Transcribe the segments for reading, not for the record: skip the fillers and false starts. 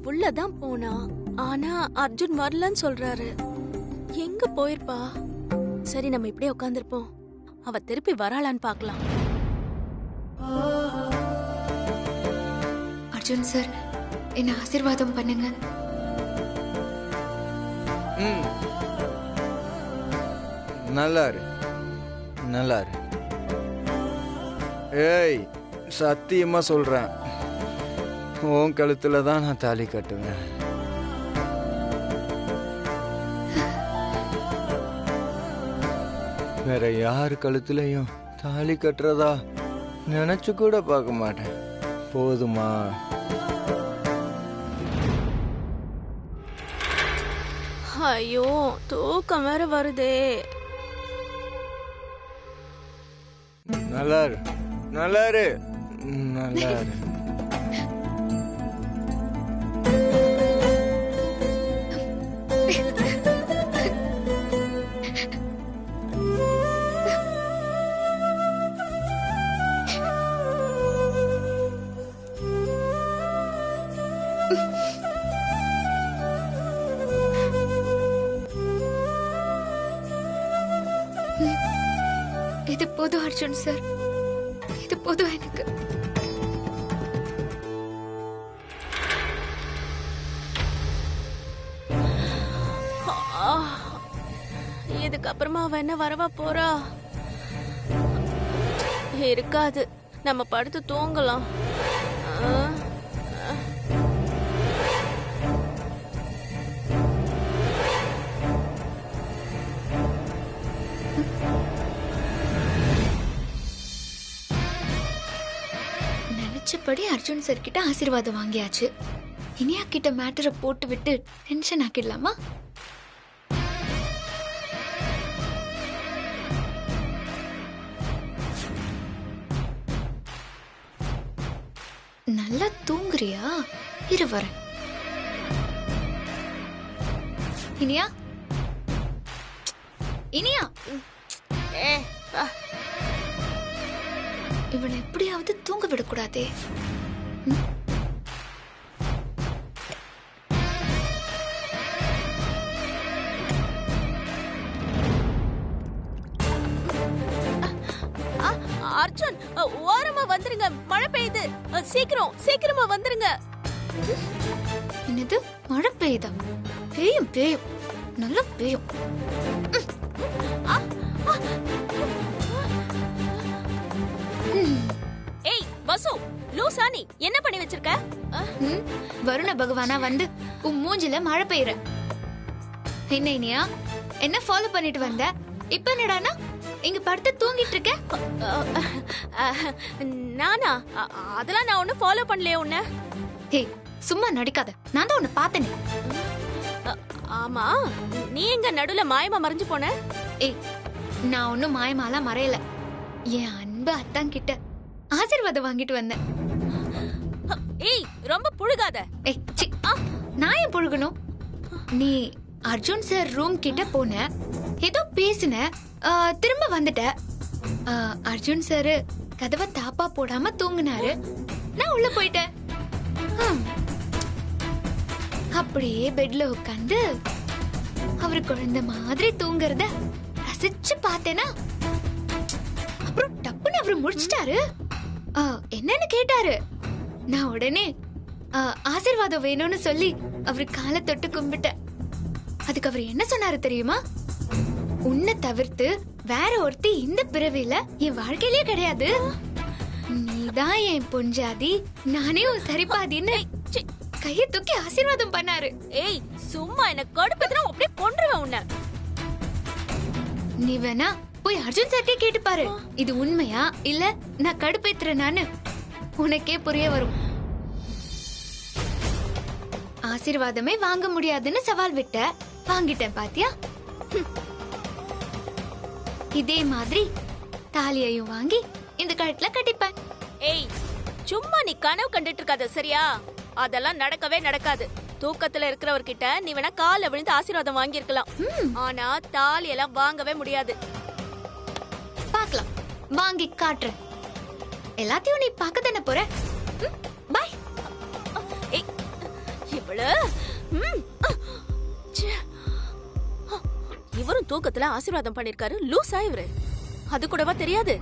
உள்ளதான் போனா. ஆனா அர்ஜுன் வரலன்னு சொல்றாரு. எங்க போயிருப்பா? சரி, நம்ம இப்படியே உட்காந்துருப்போம். அவ திருப்பி வராளான்னு பாக்கலாம். அர்ஜுன் சார், என்ன ஆசீர்வாதம் பண்ணுங்க. நல்லாரு நல்லாரு. ஏய், சத்தியமா சொல்றேன், உன் கழுத்துல தான் நான் தாலி கட்டுவேன். வேற யார் கழுத்துலயும் தாலி கட்டுறதா நினைச்சு கூட பார்க்க மாட்டேன். போதுமா? ஐயோ, தூக்கம் வேற வருதே. நல்லாரு நல்லாரு நல்லாரு. இது போதும் அர்ஜுன் சார், இது போதும் எனக்கு. இதுக்கப்புறமா அவ என்ன வரவா போறா? இருக்காது, நம்ம படுத்து தூங்கலாம். நினைச்சபடி அர்ஜுன் சார் கிட்ட ஆசீர்வாதம் வாங்கியாச்சு. இனியா கிட்ட மேட்டரை போட்டு விட்டு டென்ஷன் ஆக்கிடலாமா? நல்லா தூங்குறியா? இரு வரேன். இனியா, இனியா, இவனை எப்படியாவது தூங்க விடக்கூடாதே. அர்ஜுன், ஓரமா வந்துருங்க, மழை பெய்யுது. சீக்கிரம் சீக்கிரமா வந்துருங்க. என்னது, மழை பெய்யுதா? பெய்யும் பெய்யும், நல்லா பெய்யும். ஏய் வசு, லூசானி, என்ன பண்ணி வச்சிருக்க? வருண பகவானா வந்து உன் மூஞ்சில மழை பெய்யுற. என்ன இனியா, என்ன ஃபாலோ பண்ணிட்டு வந்த? இப்ப என்னடானா இங்க படுத்து தூங்கிட்டு இருக்க? நானா? அதெல்லாம் நான் ஒண்ணு ஃபாலோ பண்ணலையே உன்ன. ஏய், சும்மா நடிக்காத, நான் தான் உன்னை பார்த்தேனே. ஆமா, நீ எங்க நடுவுல மாயமா மறைஞ்சு போன? ஏய், நான் ஒன்னும் மாயமாலா மறையல. என் அன்பு அத்தான் கிட்ட ஆசீர்வாதம் வாங்கிட்டு வந்தேன். ஏய், ரொம்ப புழுகாத. ஏய், சி, நான் ஏன் புழுகணும்? நீ அர்ஜுன் சார் ரூம் கிட்ட போன, ஏதோ பேசின, திரும்ப வந்துட்ட. அர்ஜுன் சார் கதவை தாப்பா போடாம தூங்குனாரு, நான் உள்ள போயிட்டேன். அப்படியே பெட்ல உட்காந்து அவரு குழந்தை மாதிரி தூங்குறத ரசிச்சு பார்த்தேனா, அப்புறம் டப்புன்னு அவரு முடிச்சிட்டாரு. என்னன்னு கேட்டாரு. நான் உடனே ஆசீர்வாதம் வேணும்னு சொல்லி அவரு காலை தொட்டு கும்பிட்டேன். அதுக்கு அவர் என்ன சொன்னாரு தெரியுமா? உன்னை தவிர்த்து வேற ஒருத்தி இந்த பிறவில என் வாழ்க்கையிலே கிடையாது, நீதான் என் பொஞ்சாதி, நானே உன் சரிபாதின்னு கையை தூக்கி ஆசீர்வாதம் பண்ணாரு. ஏய், சும்மா என்ன கடுப்பதுனா அப்படியே கொன்றுவேன் உன்னை. நீ வேணா போய் அர்ஜுன் சார்ட்டே கேட்டு பாரு, இது உண்மையா இல்ல நான் கடுப்பேத்துறேனான்னு. உனக்கே புரிய வரும். ஆசீர்வாதமே வாங்க முடியாதுன்னு சவால் விட்ட, வாங்கிட்டேன் பாத்தியா? இதே மாதிரி தாலியையும் வாங்கி இந்த கழுத்துல கட்டிப்பேன். ஏய், சும்மா நீ கனவு கண்டுட்டு இருக்காத, சரியா? அதெல்லாம் நடக்கவே நடக்காது. தூக்கத்துல இருக்கிறவர்கிட்ட நீ வேணா கால விழுந்து ஆசீர்வாதம் வாங்கி இருக்கலாம், ஆனா தாலி எல்லாம் வாங்கவே முடியாது. பார்க்கலாம், வாங்கி காட்டுறேன். எல்லாத்தையும் நீ பார்க்க தானே போற. பை. இவளு ம். ச்சே. இவரும் தூக்கத்துல ஆசீர்வாதம் பண்ணிருக்காரு. லூசா இவரு? அது கூடவா தெரியாது?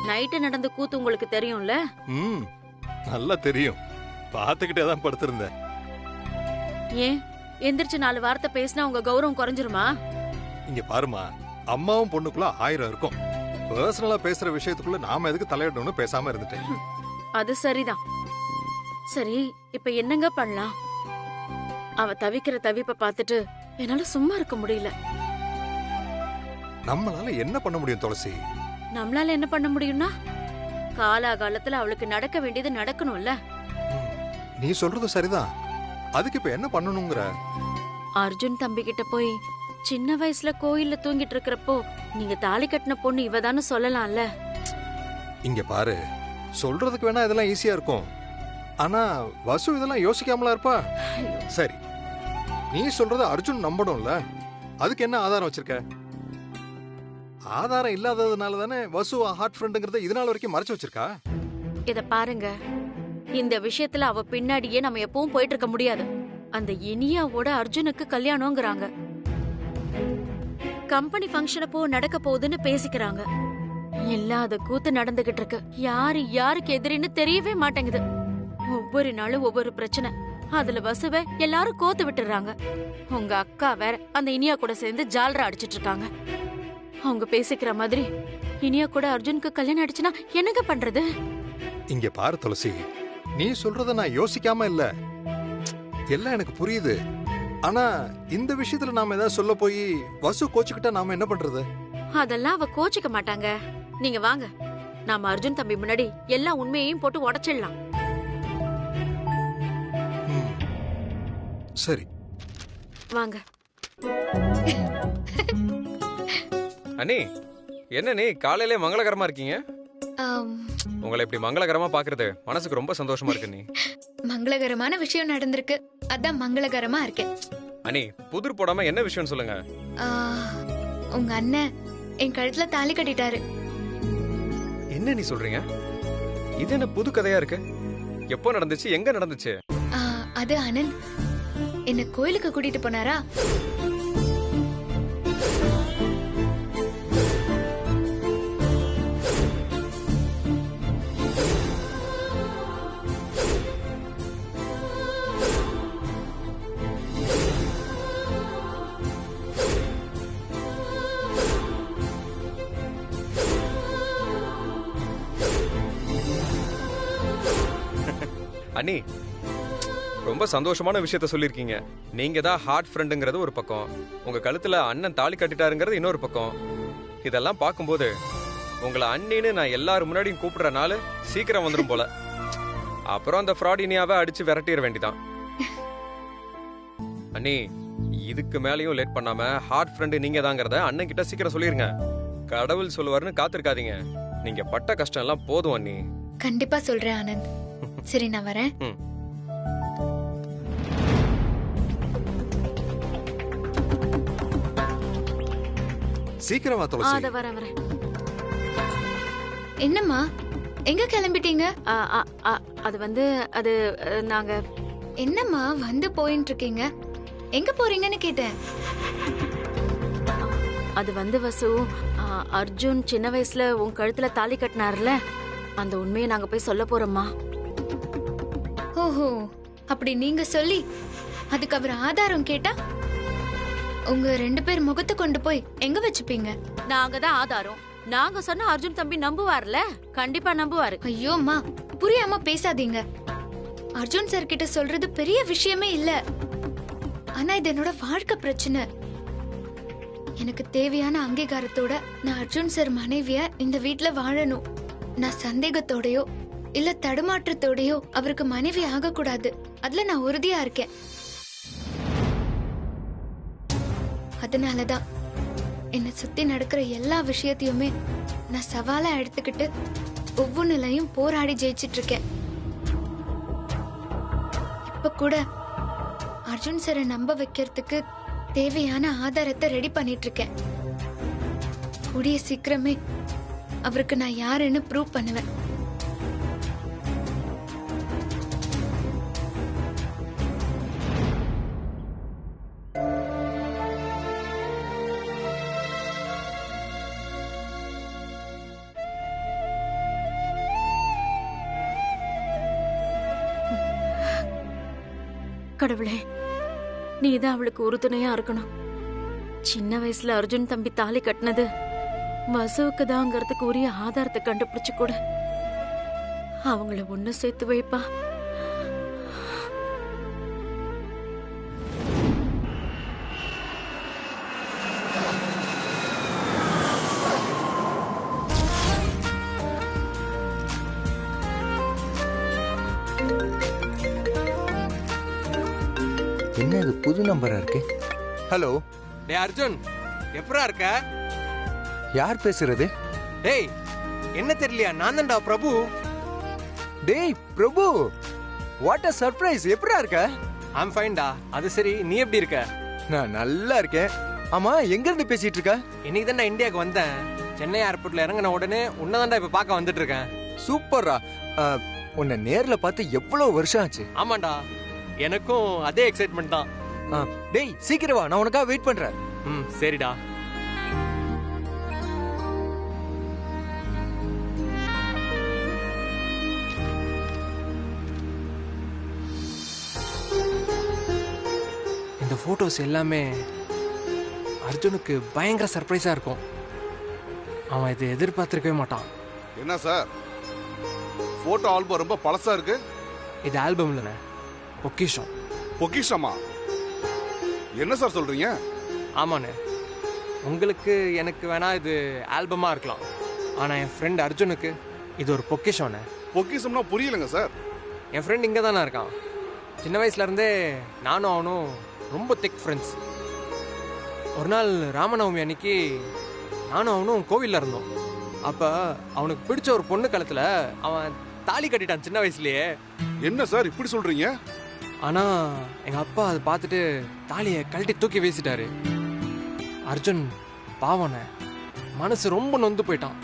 நைட்டு நடந்த கூத்து உங்களுக்கு தெரியும்ல? ம் நல்லா தெரியும். பார்த்துக்கிட்டே தான் படுத்திருந்தேன். ஏன் எந்திரிச்சு 4 வார்த்தை பேசினா உங்க கௌரவம் குறைஞ்சிருமா? இங்க பாருமா, அம்மாவும் பொண்ணுக்குள்ள 1000 இருக்கும். பர்சனலா பேசுற விஷயத்துக்குள்ள நாம எதுக்கு தலையிடணும்னு பேசாம இருந்துட்டேன். அது சரிதான். சரி, இப்ப என்னங்க பண்ணலாம்? அவ தவிக்கிற தவிப்ப பார்த்துட்டு என்னால சும்மா இருக்க முடியல. நம்மளால என்ன பண்ண முடியும் துளசி? நம்மளால என்ன பண்ண முடியும்னா, காலாகாலத்துல அவளுக்கு நடக்க வேண்டியது நடக்கணும்ல. நீ சொல்றது சரிதான். அதுக்கு இப்ப என்ன பண்ணணுங்கிற? அர்ஜுன் தம்பி கிட்ட போய் சின்ன வயசுல கோயில்ல தூங்கிட்டு இருக்கிறப்போ நீங்க தாலி கட்டின பொண்ணு இவதான்னு சொல்லலாம்ல. இங்க பாரு, சொல்றதுக்கு வேணா இதெல்லாம் ஈஸியா இருக்கும். ஆனா வசு இதெல்லாம் யோசிக்காமலா இருப்பா? சரி, நீ சொல்றத அர்ஜுன் நம்பணும்ல. அதுக்கு என்ன ஆதாரம் வச்சிருக்க? ஆதாரம் இல்லாததுனால தானே வசு ஹார்ட் ஃப்ரெண்டுங்கிறத இதனால வரைக்கும் மறைச்சு வச்சிருக்கா. இத பாருங்க, இந்த விஷயத்துல அவ பின்னாடியே நம்ம எப்பவும் போயிட்டு இருக்க முடியாது. அந்த இனியாவோட அர்ஜுனுக்கு கல்யாணம்ங்கறாங்க. கம்பெனி ஃபங்க்ஷன் அப்போ நடக்க போகுதுன்னு பேசிக்கிறாங்க. இல்லாத கூத்து நடந்துகிட்டு இருக்கு. யாரு யாருக்கு எதிரின்னு தெரியவே மாட்டேங்குது. ஒவ்வொரு நாளும் ஒவ்வொரு பிரச்சனை. அதுல வசுவ எல்லாரும் கோத்து விட்டுறாங்க. உங்க அக்கா வேற அந்த இனியா கூட சேர்ந்து ஜால்ரா அடிச்சிட்டு இருக்காங்க. அவங்க பேசிக்கிற மாதிரி இனியா கூட அர்ஜுனுக்கு கல்யாணம் ஆயிடுச்சுன்னா என்னங்க பண்றது? இங்க பாரு துளசி, நீ சொல்றத நான் யோசிக்காம இல்ல. எல்லாம் எனக்கு புரியுது. ஆனா இந்த விஷயத்துல நாம ஏதாவது சொல்ல போய் வசு கோச்சுக்கிட்டா நாம என்ன பண்றது? அதெல்லாம் அவ கோச்சிக்க மாட்டாங்க. நீங்க வாங்க, நாம அர்ஜுன் தம்பி முன்னாடி எல்லா உண்மையையும் போட்டு உடைச்சிடலாம். சரி வாங்க. அண்ணி, என்ன நீ காலையிலே மங்களகரமா இருக்கீங்க? உங்களை இப்படி மங்களகரமா பாக்குறது மனசுக்கு ரொம்ப சந்தோஷமா இருக்கு. நீ மங்களகரமான விஷயம் நடந்திருக்கு, அதான் மங்களகரமா இருக்கேன். அண்ணி, புதிர் போடாம என்ன விஷயம் சொல்லுங்க. ஆ, உங்க அண்ணன் என் கழுத்துல தாலி கட்டிட்டாரு. என்ன நீ சொல்றீங்க? இது என்ன புது கதையா இருக்கு? எப்போ நடந்துச்சு? எங்க நடந்துச்சு? ஆ, அது ஆனந்த் என்ன கோயிலுக்கு கூட்டிட்டு போனாரா. அண்ணி, ரொம்ப சந்தோஷமான விஷயத்த சொல்லிருக்கீங்க. நீங்க தான் ஹார்ட் ஃப்ரெண்டுங்கிறது ஒரு பக்கம், உங்க கழுத்துல அண்ணன் தாலி கட்டிட்டாருங்கிறது இன்னொரு பக்கம். இதெல்லாம் பார்க்கும்போது உங்களை அண்ணின்னு நான் எல்லாரும் முன்னாடியும் கூப்பிடுற நாள் சீக்கிரம் வந்துடும் போல. அப்புறம் அந்த ஃப்ராட் இனியாவை அடிச்சு விரட்டிட வேண்டிதான். அண்ணி, இதுக்கு மேலேயும் லேட் பண்ணாம ஹார்ட் ஃப்ரெண்டு நீங்க தாங்கிறத அண்ணன் கிட்ட சீக்கிரம் சொல்லிருங்க. கடவுள் சொல்லுவாருன்னு காத்திருக்காதீங்க. நீங்க பட்ட கஷ்டம் எல்லாம் போதும் அண்ணி. கண்டிப்பா சொல்றேன் ஆனந்த். சரி, நான் வரேன். சீக்கிரமா துளசி. அத வரேன். என்னம்மா, எங்க கிளம்பிட்டீங்க? அது வந்து அது நாங்க. என்னம்மா வந்து போயிட்டு இருக்கீங்க? எங்க போறீங்கன்னு கேட்டேன். அது வந்து வசு, அர்ஜுன் சின்ன வயசுல உன் கழுத்துல தாலி கட்டினார்ல, அந்த உண்மையை நாங்க போய் சொல்ல போறோம்மா. ஓஹோ, அப்படி நீங்க சொல்லி அதுக்கு அவர் ஆதாரம் கேட்டா உங்க 2 பேர் முகத்தை கொண்டு போய் எங்க வச்சுப்பீங்க? நாங்க தான் ஆதாரம். நாங்க சொன்னா அர்ஜுன் தம்பி நம்புவார்ல, கண்டிப்பா நம்புவாரு. ஐயோம்மா, புரியாம பேசாதீங்க. அர்ஜுன் சார் கிட்ட சொல்றது பெரிய விஷயமே இல்ல. ஆனா இது என்னோட வாழ்க்கை பிரச்சனை. எனக்கு தேவையான அங்கீகாரத்தோட நான் அர்ஜுன் சார் மனைவிய இந்த வீட்ல வாழணும். நான் சந்தேகத்தோடயோ இல்ல தடுமாற்றத்தோடயோ அவருக்கு மனைவி ஆக கூடாது. அதுல நான் உறுதியா இருக்கேன். அதனாலதான் என்னை சுத்தி நடக்கிற எல்லா விஷயத்தையுமே நான் சவாலா எடுத்துக்கிட்டு ஒவ்வொன்னுலையும் போராடி ஜெயிச்சிட்டு இருக்கேன். இப்ப கூட அர்ஜுன் சாரை நம்ப வைக்கிறதுக்கு தேவையான ஆதாரத்தை ரெடி பண்ணிட்டு இருக்கேன். கூடிய சீக்கிரமே அவருக்கு நான் யாருன்னு ப்ரூவ் பண்ணுவேன். கடவுளே, நீதான் அவளுக்கு உறுதுணையா இருக்கணும். சின்ன வயசுல அர்ஜுன் தம்பி தாலி கட்டினது வசுவுக்கு தாங்கிறதுக்கு உரிய ஆதாரத்தை கண்டுபிடிச்சு கூட அவங்கள ஒண்ணு சேர்த்து வைப்பா. என்ன இது புது நம்பரா இருக்கு? ஹலோ, டேய் அர்ஜுன், எப்பரா இருக்க? யார் பேசுறது? டேய், என்ன தெரியலையா? நான் தான்டா பிரபு. டேய் பிரபு, வாட் அ சர்ப்ரைஸ். எப்படிடா இருக்க? ஐம் ஃபைன்டா. அது சரி, நீ எப்படி இருக்க? நான் நல்லா இருக்கேன். ஆமா, எங்க இருந்து பேசிட்டு இருக்க? இன்னைக்கு தான்டா இந்தியாவுக்கு வந்தேன். சென்னை ஏர்போர்ட்ல இறங்கின உடனே உன்னதான்டா இப்ப பார்க்க வந்துட்டு இருக்கேன். சூப்பர்ரா. உன்னை நேர்ல பார்த்து எவ்வளவு வருஷம் ஆச்சு. ஆமாண்டா, எனக்கும் அதே எக்ஸைட்மெண்ட் தான். டேய் சீக்கிரம் வா, நான் உனக்காக வெயிட் பண்றேன். சரிடா. இந்த போட்டோஸ் எல்லாமே அர்ஜுனுக்கு பயங்கர சர்ப்ரைஸா இருக்கும். அவன் இதை எதிர்பார்த்திருக்கவே மாட்டான். என்ன சார், போட்டோ ஆல்பம் ரொம்ப பழசா இருக்கு. இது ஆல்பம் இல்லைண்ணே, பொக்கிஷம். பொக்கிஷமா? என்ன சார் சொல்றீங்க? ஆமாண்ணே, உங்களுக்கு எனக்கு வேணா இது ஆல்பமா இருக்கலாம், ஆனா என் ஃப்ரெண்ட் அர்ஜுனுக்கு இது ஒரு பொக்கிஷம்ண்ணே. பொக்கிஷம்னா புரியலங்க சார். என் ஃப்ரெண்ட் இங்கே தானே இருக்கான். சின்ன வயசுல இருந்தே நானும் அவனும் ரொம்ப திக் ஃப்ரெண்ட்ஸ். ஒரு நாள் ராமநவமி அன்னைக்கு நானும் அவனும் கோவிலில் இருந்தோம். அப்போ அவனுக்கு பிடிச்ச ஒரு பொண்ணு கழுத்துல அவன் தாலி கட்டிட்டான் சின்ன வயசுலயே. என்ன சார் இப்படி சொல்றீங்க? ஆனா எங்க அப்பா அதை பார்த்துட்டு தாலியை கழட்டி தூக்கி வீசிட்டாரு. அர்ஜுன் பாவன மனசு ரொம்ப நொந்து போயிட்டான்.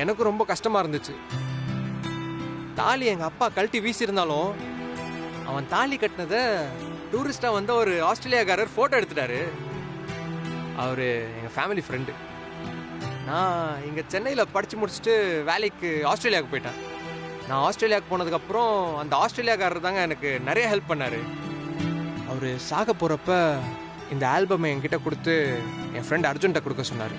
எனக்கு ரொம்ப கஷ்டமா இருந்துச்சு. தாலி எங்க அப்பா கழட்டி வீசியிருந்தாலும் அவன் தாலி கட்டினத டூரிஸ்டா வந்த ஒரு ஆஸ்திரேலியாக்காரர் போட்டோ எடுத்துட்டாரு. அவரு எங்க ஃபேமிலி ஃப்ரெண்டு. நான் இங்க சென்னையில படிச்சு முடிச்சுட்டு வேலைக்கு ஆஸ்திரேலியாவுக்கு போயிட்டேன். நான் ஆஸ்திரேலியாவுக்கு போனதுக்கப்புறம் அந்த ஆஸ்திரேலியாக்காரர் தாங்க எனக்கு நிறைய ஹெல்ப் பண்ணாரு. அவரு சாக போறப்ப இந்த ஆல்பமை என்கிட்ட கொடுத்து என் ஃப்ரெண்ட் அர்ஜுன்கிட்ட கொடுக்க சொன்னாரு.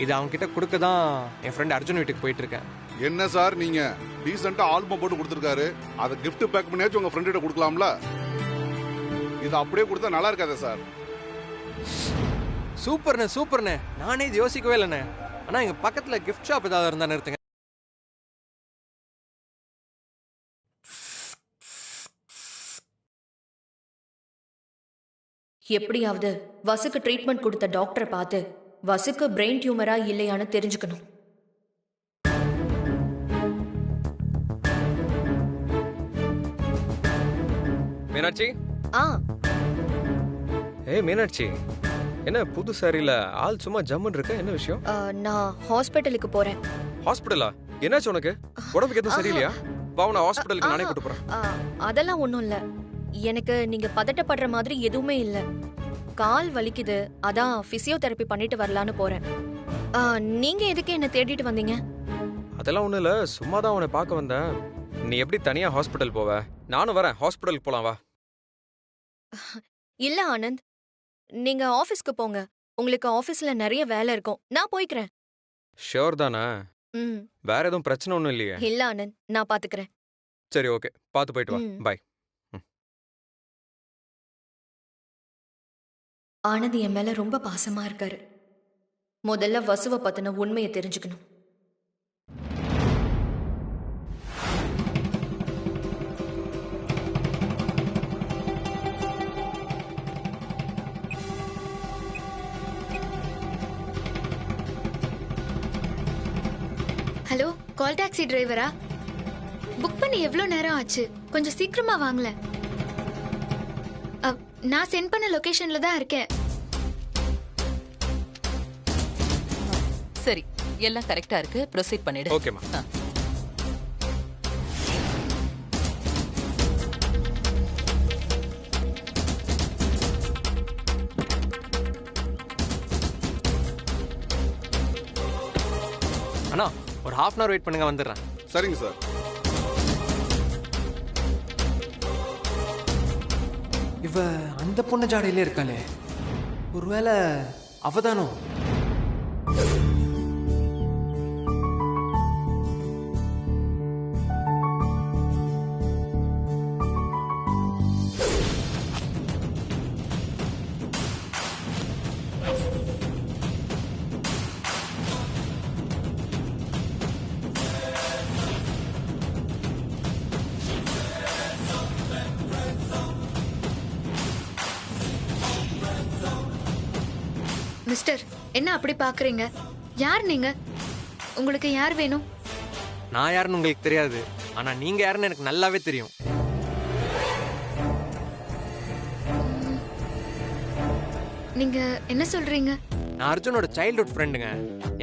இது அவங்க கிட்ட கொடுக்க தான் என் ஃப்ரெண்ட் அர்ஜுன் வீட்டுக்கு போயிட்டு இருக்கேன். என்ன சார் நீங்க டீசெண்டா ஆல்பம் போட்டு கொடுத்துருக்காரு, அதை கிஃப்ட் பேக் பண்ணியாச்சும் உங்க ஃப்ரெண்ட் கிட்ட கொடுக்கலாம்ல. இது அப்படியே கொடுத்தா நல்லா இருக்காதே சார். சூப்பர்ண்ணே சூப்பர்ண்ணே, நானே இது யோசிக்கவே இல்லைண்ணே. ஆனா எங்க பக்கத்துல கிஃப்ட் ஷாப் ஏதாவது இருந்தா நிறுத்துங்க. எப்படியாவது வசுக்கு ட்ரீட்மெண்ட் கொடுத்த டாக்டரை பார்த்து வசுக்கு பிரெயின் டியூமரா இல்லையான்னு தெரிஞ்சுக்கணும். மீனாட்சி. ஏய் மீனாட்சி, என்ன புது சாரியில ஆள் சும்மா ஜம்முன்னு இருக்க? என்ன விஷயம்? நான் ஹாஸ்பிட்டலுக்கு போறேன். ஹாஸ்பிடலா? என்னாச்சு உனக்கு? உடம்புக்கு எதுவும் சரியில்லையா? வா, நான் ஹாஸ்பிடலுக்கு நானே கூட்டு போறேன். அதெல்லாம் ஒண்ணும் இல்ல. எனக்கு நீங்க பதட்டப்படுற மாதிரி எதுவுமே இல்ல. கால் வலிக்குது, அதான் பிசியோதெரபி பண்ணிட்டு வரலான்னு போறேன். நீங்க எதுக்கு என்ன தேடிட்டு வந்தீங்க? அதெல்லாம் ஒண்ணும் இல்ல, சும்மா தான் உன்னை பார்க்க வந்தேன். நீ எப்படி தனியா ஹாஸ்பிடல் போவ? நானும் வரேன், ஹாஸ்பிடலுக்கு போலாம் வா. இல்ல ஆனந்த், நீங்க ஆபீஸ்க்கு போங்க. உங்களுக்கு ஆபீஸ்ல நிறைய வேலை இருக்கும். நான் போய்க்கிறேன். ஷியோர் தானே? வேற எதுவும் பிரச்சனை ஒண்ணும் இல்லையே? இல்ல ஆனந்த், நான் பாத்துக்கிறேன். சரி ஓகே, பார்த்து போயிட்டு வா. பை. ஆனந்த் என் மேல ரொம்ப பாசமா இருக்காரு. முதல்ல வசுவை பத்தின உண்மையை தெரிஞ்சுக்கணும். ஹலோ, கால் டாக்ஸி டிரைவரா? புக் பண்ணி எவ்வளோ நேரம் ஆச்சு? கொஞ்சம் சீக்கிரமா வாங்கல. நான் சென்ட் பண்ண லொகேஷன்ல தான் இருக்கேன். சரி, எல்லாம் கரெக்டா இருக்கு. ப்ரொசீட் பண்ணிடு. ஓகேம்மா. அண்ணா ஒரு ஹாஃப் அன் அவர் வெயிட் பண்ணுங்க, வந்துடுறேன். சரிங்க சார். இவ அந்த பொண்ணு ஜாடையிலே இருக்காளே, ஒருவேளை அவதானோ? மிஸ்டர், என்ன அப்படி பாக்குறீங்க? யார் நீங்க? உங்களுக்கு யார் வேணும்? நான் யாருன்னு உங்களுக்கு தெரியாது, ஆனா நீங்க யாருன்னு எனக்கு நல்லாவே தெரியும். நீங்க என்ன சொல்றீங்க? நான் அர்ஜுனோட சைல்ட்ஹுட் ஃப்ரெண்டுங்க.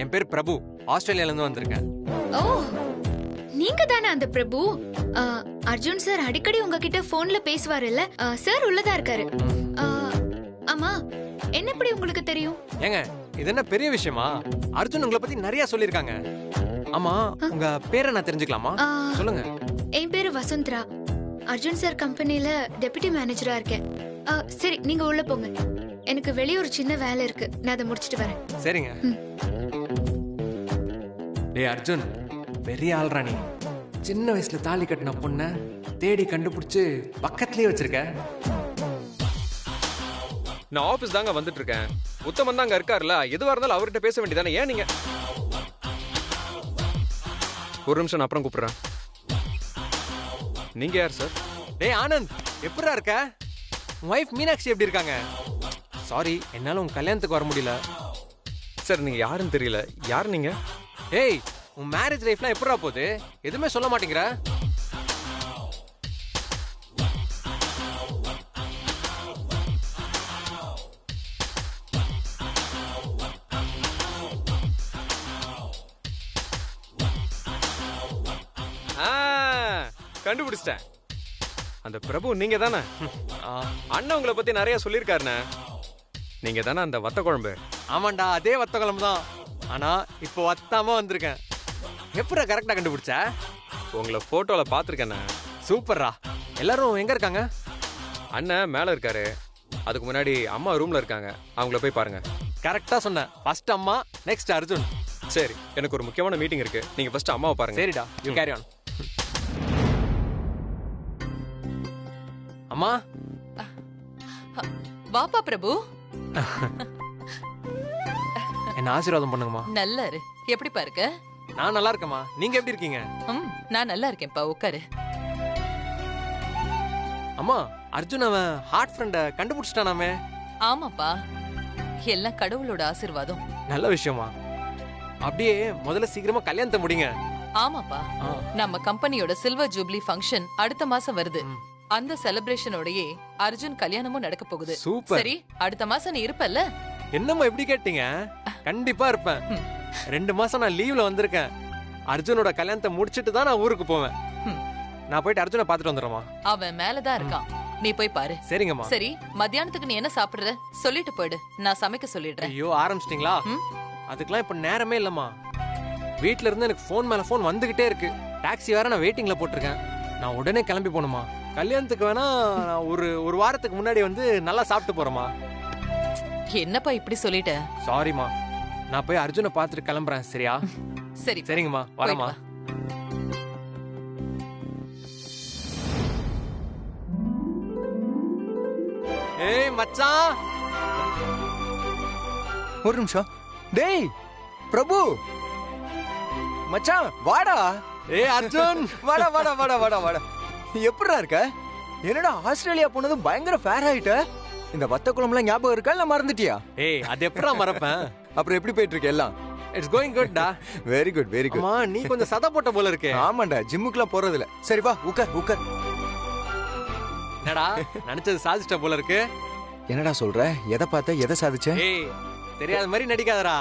என் பேர் பிரபு, ஆஸ்திரேலியால இருந்து வந்திருக்கேன். ஓ, நீங்க தானே அந்த பிரபு? அர்ஜுன் சார் அடிக்கடி உங்ககிட்ட போன்ல பேசுவாரு இல்ல? சார் உள்ளதா இருக்காரு. ஆமா, என்ன எப்படி உங்களுக்கு தெரியும்? ஏங்க, இது என்ன பெரிய விஷயமா? அர்ஜுன் உங்களை பத்தி நிறைய சொல்லிருக்காங்க. ஆமா, உங்க பேரை நான் தெரிஞ்சுக்கலாமா? சொல்லுங்க. என் பேரு வசுந்தரா. அர்ஜுன் சார் கம்பெனில டெபுட்டி மேனேஜரா இருக்கேன். சரி, நீங்க உள்ள போங்க. எனக்கு வெளிய ஒரு சின்ன வேலை இருக்கு, நான் அதை முடிச்சிட்டு வரேன். சரிங்க. டேய் அர்ஜுன், பெரிய ஆள்ராணி. சின்ன வயசுல தாலி கட்டின பொண்ண தேடி கண்டுபிடிச்சு பக்கத்துலயே வச்சிருக்க. நான் ஆபீஸ் தாங்க வந்துட்டு இருக்கேன். உத்தமன் தாங்க இருக்காருல்ல, எதுவா இருந்தாலும் அவர்கிட்ட பேச வேண்டியதானே. ஏன் நீங்க ஒரு நிமிஷம், நான் அப்புறம் கூப்பிடுறேன். நீங்க யார் சார்? டேய் ஆனந்த், எப்படிடா இருக்க? உன் வைஃப் மீனாட்சி எப்படி இருக்காங்க? சாரி, என்னால உன் கல்யாணத்துக்கு வர முடியல. சார் நீங்க யாருன்னு தெரியல. யார் நீங்க? ஏய், உன் மேரேஜ் லைஃப்லாம் எப்படிடா போகுது? எதுவுமே சொல்ல மாட்டேங்கிற. கண்டுபிடிச்சிட்டேன். அந்த பிரபு நீங்க தானே? அண்ணன் உங்களை பத்தி நிறைய சொல்லியிருக்காருண்ணே. நீங்க தானே அந்த வத்த குழம்பு? ஆமாண்டா, அதே வத்த குழம்பு தான். ஆனா இப்போ வத்தாம வந்திருக்கேன். எப்படா கரெக்டா கண்டுபிடிச்ச? உங்களை போட்டோல பாத்துருக்கேண்ணே. சூப்பர்ரா. எல்லாரும் எங்க இருக்காங்க? அண்ணன் மேல இருக்காரு. அதுக்கு முன்னாடி அம்மா ரூம்ல இருக்காங்க. அவங்கள போய் பாருங்க. கரெக்டா சொன்னேன். ஃபர்ஸ்ட் அம்மா, நெக்ஸ்ட் அர்ஜுன். சரி, எனக்கு ஒரு முக்கியமான மீட்டிங் இருக்கு. நீங்க ஃபர்ஸ்ட் அம்மாவை பாருங்க. சரிடா, யூ கேரி ஆன். அம்மா, வாப்பா பிரபு. என்ன ஆசீர்வாதம் பண்ணுங்கம்மா. நல்லா இரு. எப்படி பாருக்க? நான் நல்லா இருக்கேம்மா. நீங்க எப்படி இருக்கீங்க? நான் நல்லா இருக்கேன்ப்பா, உட்காரு. அம்மா, அர்ஜுன் அவன் ஹார்ட் ஃப்ரெண்ட கண்டுபிடிச்சிட்டானாமே. ஆமாப்பா, எல்லாம் கடவுளோட ஆசீர்வாதம். நல்ல விஷயமா. அப்படியே முதல்ல சீக்கிரமா கல்யாணத்தை முடிங்க. ஆமாப்பா, நம்ம கம்பெனியோட சில்வர் ஜூப்ளி ஃபங்க்ஷன் அடுத்த மாசம் வருது. அந்த செலிப்ரேஷனோடயே அர்ஜுன் கல்யாணமும் நடக்க போகுது. சூப்பர். சரி, அடுத்த மாசம் நீ இருப்பல்ல? என்னம்மா எப்படி கேட்டீங்க? கண்டிப்பா இருப்பேன். 2 மாசம் நான் லீவ்ல வந்திருக்கேன். அர்ஜுனோட கல்யாணத்தை முடிச்சிட்டு தான் நான் ஊருக்கு போவேன். நான் போயிட்டு அர்ஜுனை பாத்துட்டு வந்துடுறேன். அவன் மேலதான் இருக்கான், நீ போய் பாரு. சரிங்கம்மா. சரி, மத்தியானத்துக்கு நீ என்ன சாப்பிடுற சொல்லிட்டு போயிடு, நான் சமைக்க சொல்லிடுறேன். ஐயோ, ஆரம்பிச்சிட்டீங்களா? அதுக்கெல்லாம் இப்ப நேரமே இல்லம்மா. வீட்ல இருந்து எனக்கு போன் மேல போன் வந்துகிட்டே இருக்கு. டாக்ஸி வேற நான் வெயிட்டிங்ல போட்டிருக்கேன். நான் உடனே கிளம்பி போகணுமா. கல்யாணத்துக்கு வேணா ஒரு வாரத்துக்கு முன்னாடி வந்து நல்லா சாப்பிட்டு போறேமா. என்னப்பா இப்படி சொல்லிட்ட? சாரிமா, நான் போய் அர்ஜுனை பார்த்துட்டு கிளம்புறேன். சரியா? சரி, சரிங்கம்மா, வரேம்மா. ஏய் மச்சான், ஒரு நிமிஷம். டேய் பிரபு, மச்சான் வாடா. ஏய் அர்ஜுன், வாடா வாடா வாடா வாடா வாடா. எப்படிடா இருக்க? என்னடா ஆஸ்திரேலியா போனது பயங்கர ஃபேர் ஆயிட்ட. இந்த வத்த குழம்புலாம் ஞாபகம் இருக்கா இல்ல மறந்துட்டியா? ஏய், அது எப்படா மறப்பேன்? அப்புறம் எப்படி போயிட்டு இருக்கு எல்லாம்? இட்ஸ் கோயிங் குட் டா. Very good very good. அம்மா, நீ கொஞ்சம் சத போட்ட போல இருக்கே. ஆமாண்டா, ஜிம்முக்குலாம் போறது இல்ல. சரி வா, உட்கார் உட்கார். என்னடா நினைச்சது சாதிச்சிட்ட போல இருக்கு. என்னடா சொல்ற? எதை பார்த்த? எதை சாதிச்ச? ஏய் தெரியாத மாதிரி நடிக்காதடா.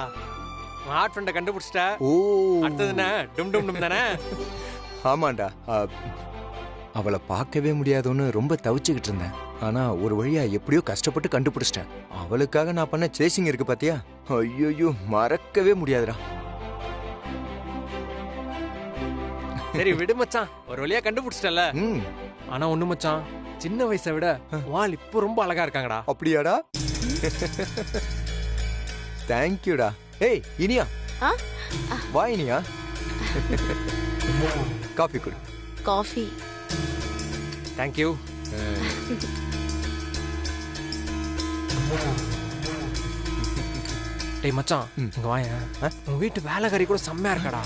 உன் ஹார்ட் ஃப்ரெண்டை கண்டுபிடிச்சிட்ட. ஓ, அடுத்தது என்ன? டும் டும் டும் தானே? ஆமாண்டா. அவளை பார்க்கவே முடியாதுன்னு ரொம்ப தவிச்சுக்கிட்டு இருந்தேன். ஆனா ஒரு வழியா எப்படியோ கஷ்டப்பட்டு கண்டுபிடிச்சிட்டேன். அவளுக்காக நான் பண்ண சேசிங் இருக்கு பாத்தியா? ஐயோ, மறக்கவே முடியாதுடா. சரி விடு மச்சான், ஒரு வழியா கண்டுபிடிச்சிட்டல. ம், ஆனா ஒண்ணு மச்சான், சின்ன வயசை விட வால் இப்போ ரொம்ப அழகா இருக்காங்கடா. அப்படியாடா? தேங்க்யூடா. ஏய் இனியா, ஆ? வா இனியா. காஃபி குடி. காஃபி. தேங்க்யூ. டேய் மச்சான், இங்க வாயேன். உன் வீட்டு வேலைக்காரி கூட செம்மையா இருக்காடா.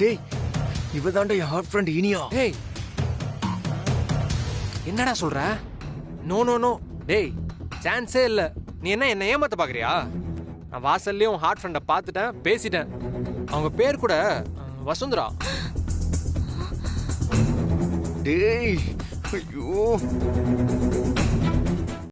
டேய், இவதாண்டா என் ஹார்ட் ஃப்ரெண்ட் இனியா. டேய் என்னடா சொல்ற? நோ நோ நோ டேய், சான்ஸே இல்ல. நீ என்ன ஏமாத்த பாக்குறியா? நான் வாசல்லையும் ஹார்ட் ஃப்ரெண்டை பார்த்துட்டேன், பேசிட்டேன். அவங்க பேர் கூட வசுந்தரா. டேய், ஐயோ.